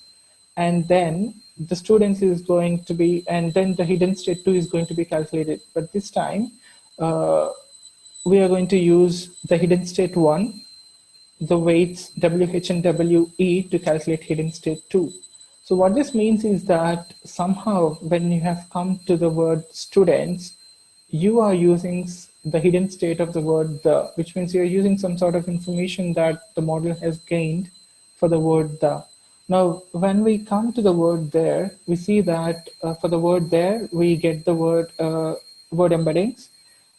Speaker 1: And then the students is going to be, and then the hidden state 2 is going to be calculated. But this time, we are going to use the hidden state 1, the weights WH and WE to calculate hidden state 2. So what this means is that somehow when you have come to the word students, you are using the hidden state of the word the, which means you're using some sort of information that the model has gained for the word the. Now, when we come to the word there, we see that for the word there, we get the word embeddings.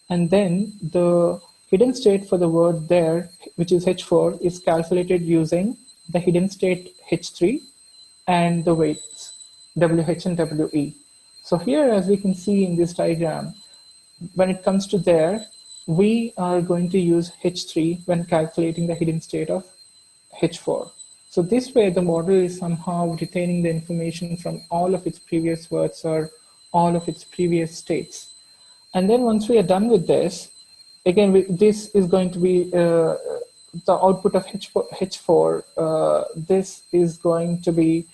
Speaker 1: And then the hidden state for the word there, which is H4, is calculated using the hidden state H3 and the weights WH and WE. So here, as we can see in this diagram, when it comes to there, we are going to use H3 when calculating the hidden state of H4. So this way, the model is somehow retaining the information from all of its previous words or all of its previous states. And then once we are done with this, again, this is going to be the output of H4. This is going to be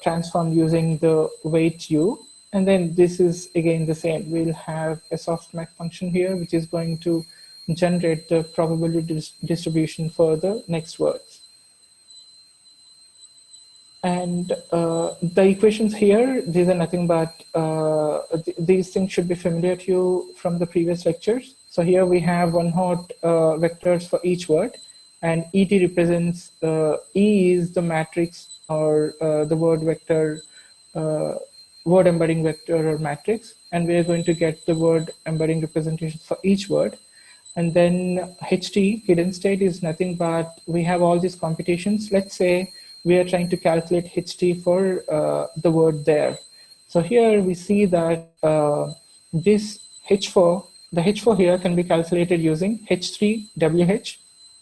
Speaker 1: transformed using the weight U. And then this is, again, the same. We'll have a softmax function here, which is going to generate the probability distribution for the next words. And the equations here, these are nothing but, these things should be familiar to you from the previous lectures. So here we have one hot vectors for each word, and ET represents, E is the matrix or the word vector, word embedding vector or matrix, and we are going to get the word embedding representation for each word. And then HT, hidden state, is nothing but, we have all these computations. Let's say we are trying to calculate HT for the word there. So here we see that this H4, the H4 here can be calculated using H3 WH,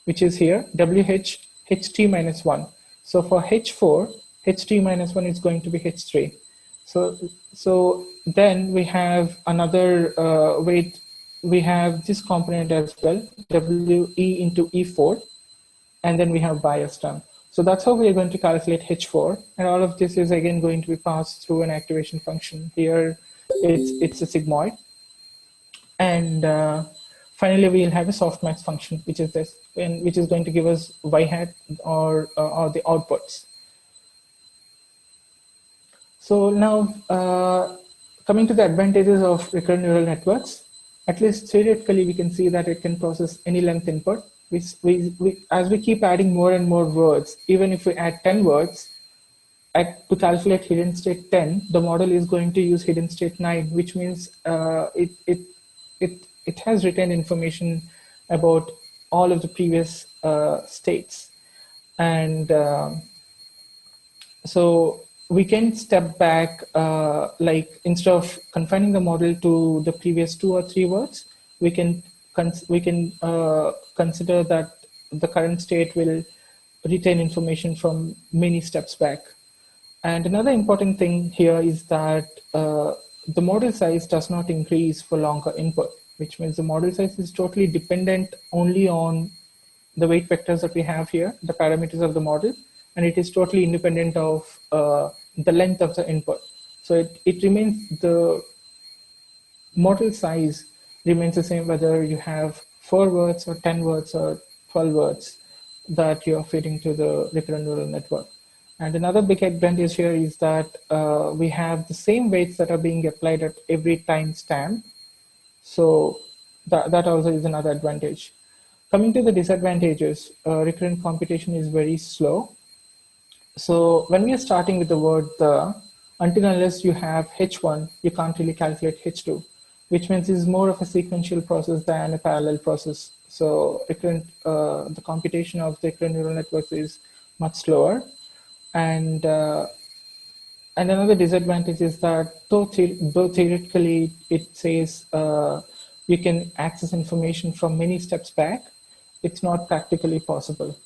Speaker 1: which is here, WH HT minus 1. So for H4, HT minus 1 is going to be H3. So then we have another weight, we have this component as well, WE into E4, and then we have bias term. So that's how we are going to calculate H4. And all of this is again going to be passed through an activation function. Here, it's a sigmoid. And finally, we'll have a softmax function, which is this, which is going to give us y hat or the outputs. So now, coming to the advantages of recurrent neural networks, at least theoretically, we can see that it can process any length input. As we keep adding more and more words, even if we add 10 words, to calculate hidden state 10, the model is going to use hidden state 9, which means it has retained information about all of the previous states. And so we can step back, like instead of confining the model to the previous 2 or 3 words, we can consider that the current state will retain information from many steps back. And another important thing here is that the model size does not increase for longer input, which means the model size is totally dependent only on the weight vectors that we have here, the parameters of the model, and it is totally independent of the length of the input. So it remains, the model size remains the same whether you have 4 words or 10 words or 12 words that you're feeding to the recurrent neural network. And another big advantage here is that we have the same weights that are being applied at every time stamp. So that also is another advantage. Coming to the disadvantages, recurrent computation is very slow. So when we are starting with the word the, until unless you have H1, you can't really calculate H2, which means it's more of a sequential process than a parallel process. So the computation of the recurrent neural networks is much slower. And another disadvantage is that though theoretically it says you can access information from many steps back, it's not practically possible.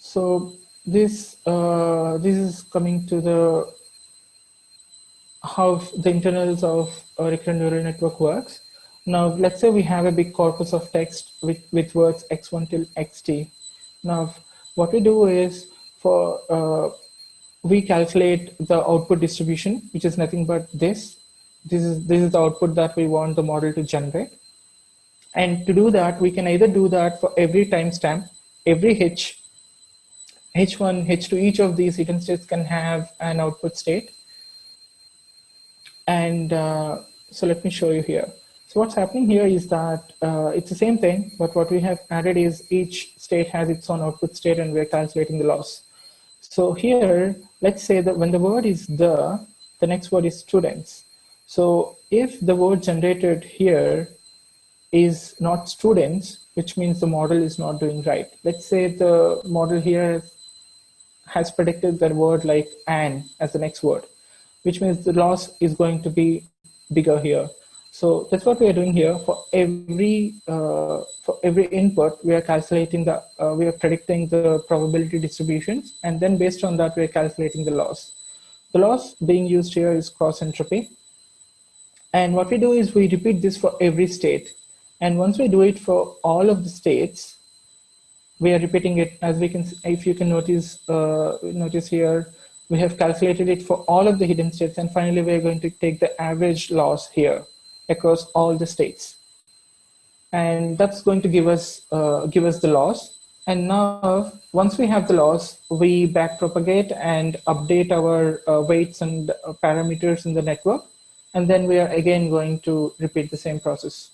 Speaker 1: So this is coming to the how the internals of a recurrent neural network works. Now, let's say we have a big corpus of text with words x1 till xt. Now, what we do is we calculate the output distribution, which is nothing but this. This is the output that we want the model to generate. And to do that, we can either do that for every timestamp, every h1, h2, each of these hidden states can have an output state. And so let me show you here. So what's happening here is that it's the same thing, but what we have added is each state has its own output state and we're calculating the loss. So here, let's say that when the word is the next word is students. So if the word generated here is not students, which means the model is not doing right. Let's say the model here has predicted the word like an as the next word, which means the loss is going to be bigger here. So that's what we are doing here. For every input, we are calculating we are predicting the probability distributions, and then based on that, we are calculating the loss. The loss being used here is cross entropy. And what we do is we repeat this for every state. And once we do it for all of the states, we are repeating it, as we can, if you can notice here, we have calculated it for all of the hidden states, and finally we're going to take the average loss here across all the states, and that's going to give us the loss. And now, once we have the loss, we backpropagate and update our weights and parameters in the network, and then we are again going to repeat the same process.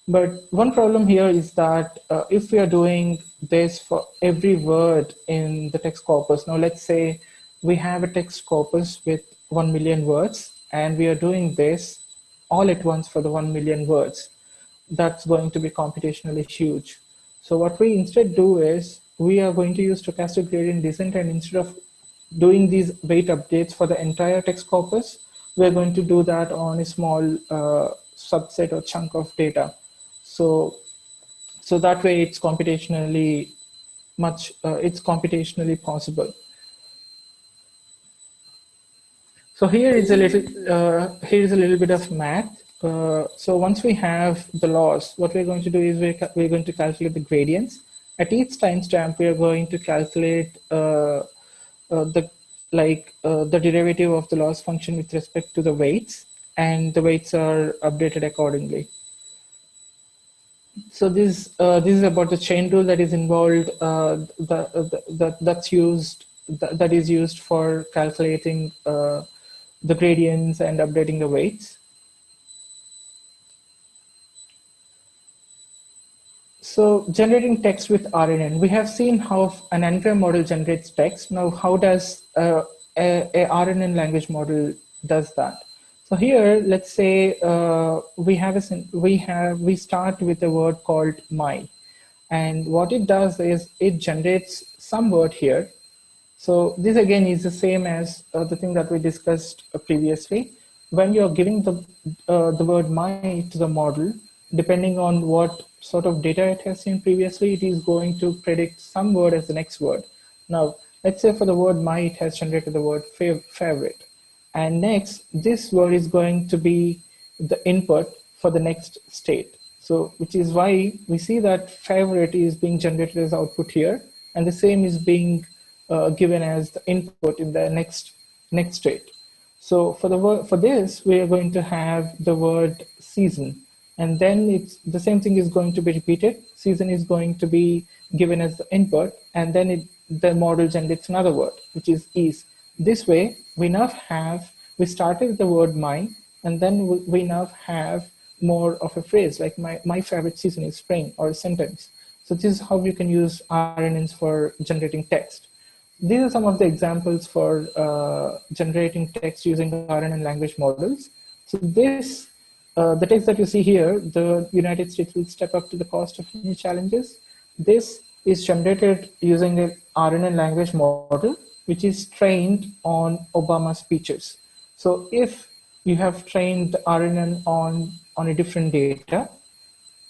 Speaker 1: But one problem here is that if we are doing this for every word in the text corpus, now let's say we have a text corpus with 1 million words, and we are doing this all at once for the 1 million words. That's going to be computationally huge. So what we instead do is we are going to use stochastic gradient descent, and instead of doing these weight updates for the entire text corpus, we're going to do that on a small subset or chunk of data. So that way it's computationally possible. So here is a little bit of math. So once we have the loss, what we're going to do is we're going to calculate the gradients. At each timestamp, we are going to calculate the derivative of the loss function with respect to the weights, and the weights are updated accordingly. So this is about the chain rule that is involved, that is used for calculating the gradients and updating the weights. So generating text with RNN, we have seen how an NPM model generates text. Now, how does a RNN language model does that? So here, let's say we start with a word called my, and what it does is it generates some word here. So this again is the same as the thing that we discussed previously. When you're giving the word my to the model, depending on what sort of data it has seen previously, it is going to predict some word as the next word. Now, let's say for the word my, it has generated the word favorite. And next, this word is going to be the input for the next state. So, which is why we see that favorite is being generated as output here, and the same is being given as the input in the next state. So for this, we are going to have the word season, and then it's the same thing is going to be repeated. Season is going to be given as the input, and then the model generates another word, which is ease. This way, we started with the word my, and then we now have more of a phrase like my favorite season is spring, or a sentence. So this is how you can use RNNs for generating text. These are some of the examples for generating text using RNN language models. So this, the text that you see here, the United States will step up to the cost of new challenges. This is generated using an RNN language model, which is trained on Obama speeches. So if you have trained RNN on a different data,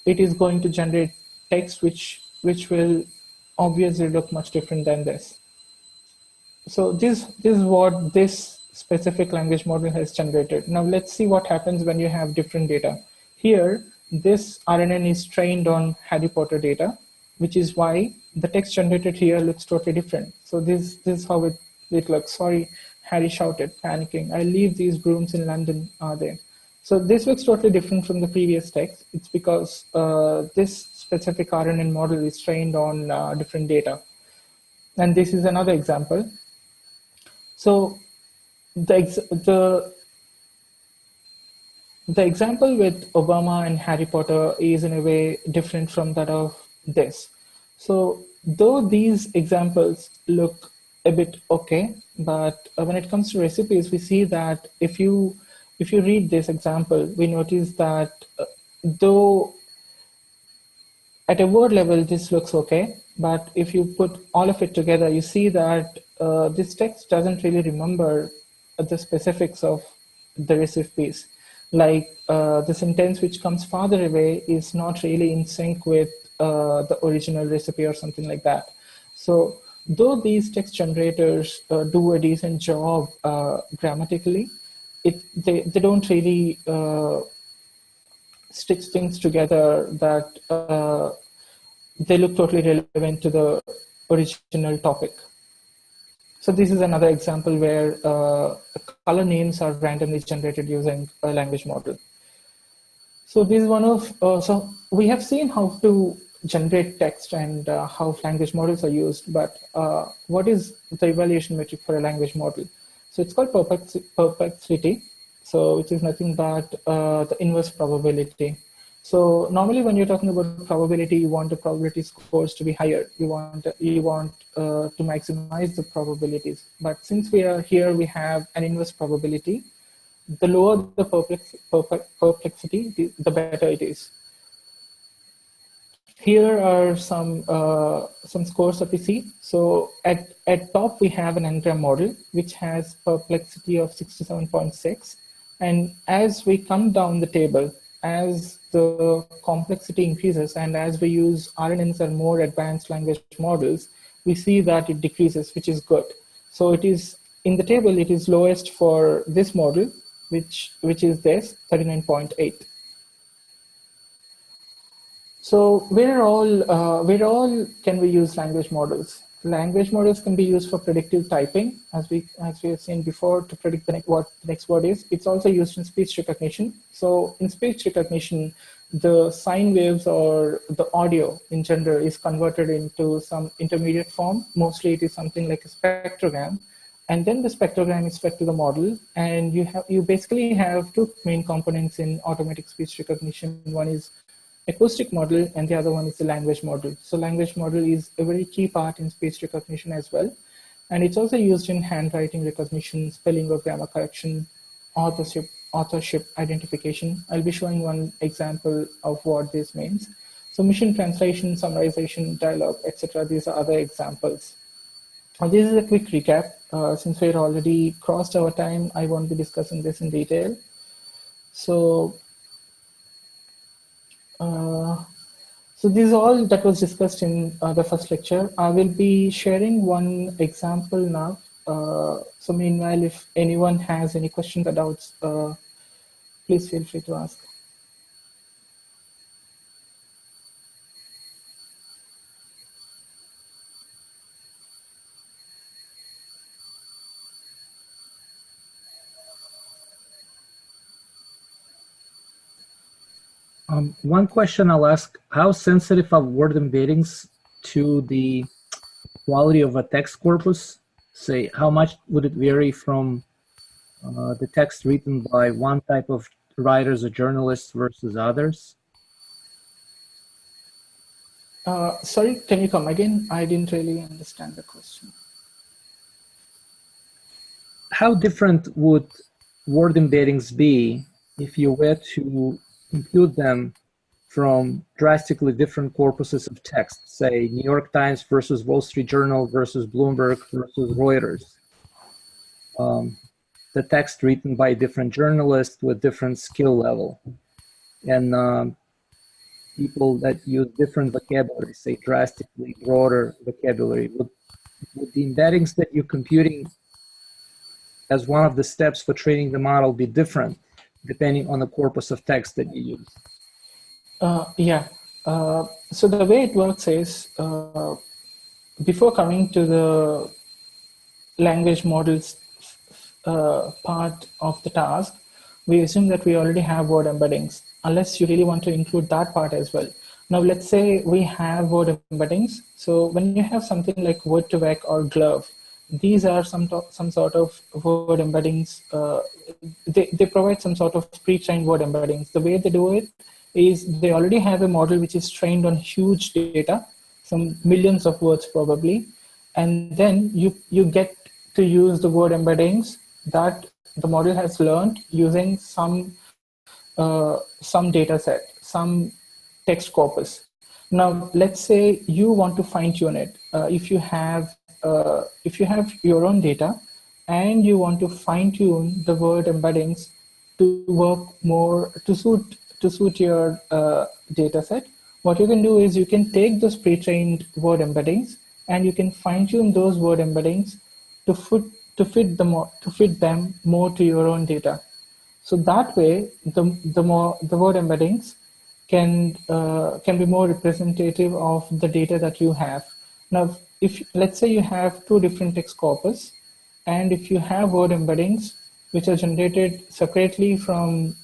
Speaker 1: it is going to generate text which will obviously look much different than this. So this is what this specific language model has generated. Now let's see what happens when you have different data. Here, this RNN is trained on Harry Potter data, which is why the text generated here looks totally different. So this is how it looks. Sorry, Harry shouted, panicking. I leave these brooms in London, are they? So this looks totally different from the previous text. It's because this specific RNN model is trained on different data. And this is another example. So the example with Obama and Harry Potter is in a way different from that of this. So though these examples look a bit okay, but when it comes to recipes, we see that if you read this example, we notice that though at a word level, this looks okay, but if you put all of it together, you see that this text doesn't really remember the specifics of the recipes. Like the sentence which comes farther away is not really in sync with the original recipe or something like that. So though these text generators do a decent job grammatically, they don't really stitch things together that they look totally relevant to the original topic. So this is another example where color names are randomly generated using a language model. So this is one of, so we have seen how to generate text and how language models are used, but what is the evaluation metric for a language model? So it's called perplexity, so which is nothing but the inverse probability. So normally when you're talking about probability, you want the probability scores to be higher. You want to maximize the probabilities. But since we are here, we have an inverse probability. The lower the perplexity, the better it is. Here are some scores that we see. So at top, we have an n-gram model, which has perplexity of 67.6. And as we come down the table, as the complexity increases and as we use RNNs or more advanced language models, we see that it decreases, which is good. So it is, in the table, it is lowest for this model, which is this, 39.8. So where all can we use language models? Language models can be used for predictive typing, as we have seen before, to predict what the next word is. It's also used in speech recognition. So in speech recognition, the sine waves or the audio in general is converted into some intermediate form. Mostly it is something like a spectrogram. And then the spectrogram is fed to the model. And you basically have two main components in automatic speech recognition. One is acoustic model, and the other one is the language model. So language model is a very key part in speech recognition as well. And it's also used in handwriting recognition, spelling or grammar correction, authorship identification. I'll be showing one example of what this means. So machine translation, summarization, dialogue, etc. These are other examples. This is a quick recap. Since we're already crossed our time, I won't be discussing this in detail. So this is all that was discussed in the first lecture. I will be sharing one example now. So meanwhile, if anyone has any questions or doubts, please feel free to ask.
Speaker 3: One question I'll ask: how sensitive are word embeddings to the quality of a text corpus? Say, how much would it vary from the text written by one type of writers or journalists versus others?
Speaker 1: Sorry, can you come again? I didn't really understand the question.
Speaker 3: How different would word embeddings be if you were to compute them from drastically different corpuses of text, say New York Times versus Wall Street Journal versus Bloomberg versus Reuters? The text written by different journalists with different skill level, and people that use different vocabulary, say drastically broader vocabulary. Would the embeddings that you're computing as one of the steps for training the model be different depending on the corpus of text that you use?
Speaker 1: Yeah. So the way it works is, before coming to the language models part of the task, we assume that we already have word embeddings, unless you really want to include that part as well. Now, let's say we have word embeddings. So when you have something like word to vec or glove, these are some sort of word embeddings. They provide some sort of pre-trained word embeddings. The way they do it is they already have a model which is trained on huge data, some millions of words probably, and then you get to use the word embeddings that the model has learned using some data set, some text corpus. Now, let's say you want to fine tune it. If you have your own data and you want to fine tune the word embeddings to work more to suit your data set, what you can do is you can take those pre-trained word embeddings and you can fine tune those word embeddings to fit them more to your own data. So that way, the word embeddings can be more representative of the data that you have. Now, if let's say you have two different text corpus, and if you have word embeddings which are generated separately from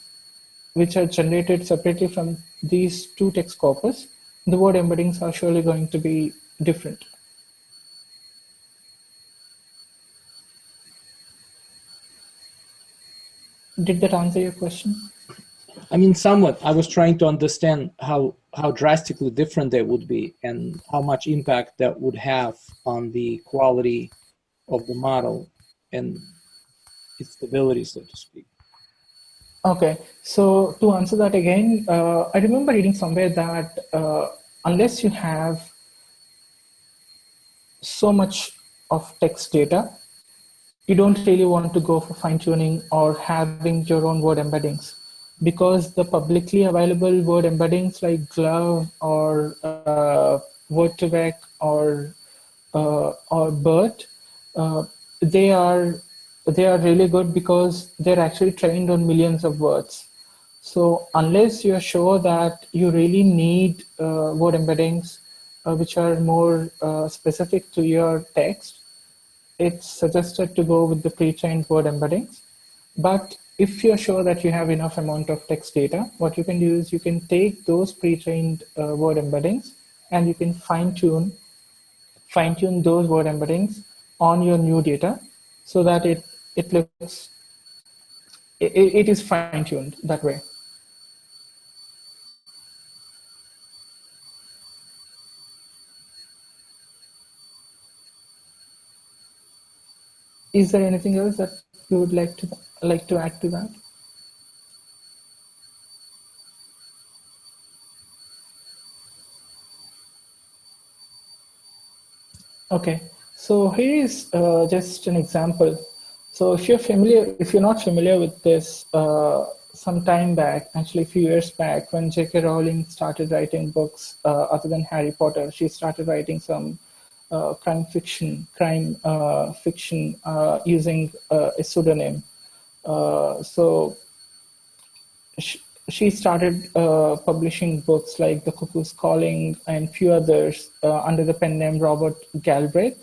Speaker 1: these two text corpus, the word embeddings are surely going to be different. Did that answer your question?
Speaker 3: I mean, somewhat. I was trying to understand how drastically different they would be and how much impact that would have on the quality of the model and its stability, so to speak.
Speaker 1: Okay, so to answer that again, I remember reading somewhere that unless you have so much of text data, you don't really want to go for fine tuning or having your own word embeddings, because the publicly available word embeddings like glove or word to vec or BERT, they are really good because they're actually trained on millions of words. So unless you're sure that you really need word embeddings which are more specific to your text, it's suggested to go with the pre-trained word embeddings. But if you're sure that you have enough amount of text data, what you can do is you can take those pre-trained word embeddings and you can fine-tune those word embeddings on your new data so that it is fine-tuned that way. Is there anything else that you would like to add to that? Okay, so here is just an example. So if you're not familiar with this, some time back, actually a few years back, when J.K. Rowling started writing books other than Harry Potter, she started writing some crime fiction using a pseudonym. So she started publishing books like The Cuckoo's Calling and few others under the pen name Robert Galbraith.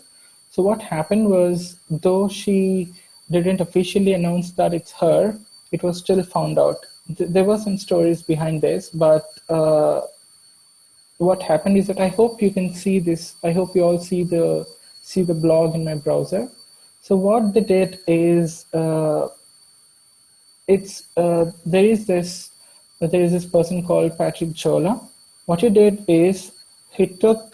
Speaker 1: So what happened was, though she didn't officially announce that it's her, it was still found out. There were some stories behind this, but what happened is that I hope you can see this. I hope you all see the blog in my browser. So what they did is there is this person called Patrick Jola. What he did is he took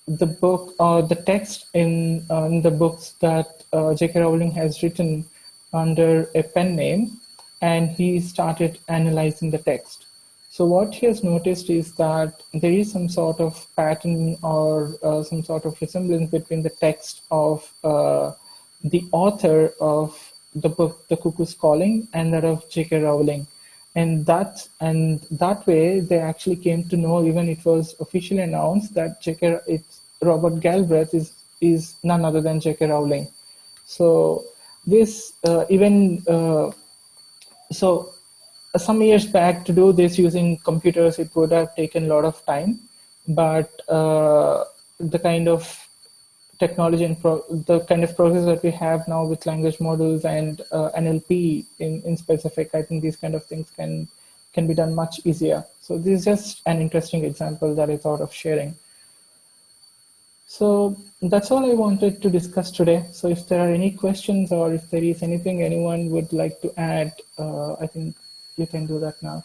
Speaker 1: the book or the text in the books that J.K. Rowling has written under a pen name, and he started analyzing the text. So what he has noticed is that there is some sort of pattern or some sort of resemblance between the text of the author of the book The Cuckoo's Calling and that of J.K. Rowling. And that way they actually came to know, even it was officially announced, that Robert Galbraith is none other than J.K. Rowling. So This so some years back, to do this using computers, it would have taken a lot of time, but the kind of technology and the kind of progress that we have now with language models and NLP in specific, I think these kind of things can be done much easier. So this is just an interesting example that I thought of sharing. So that's all I wanted to discuss today. So if there are any questions or if there is anything anyone would like to add, I think you can do that now.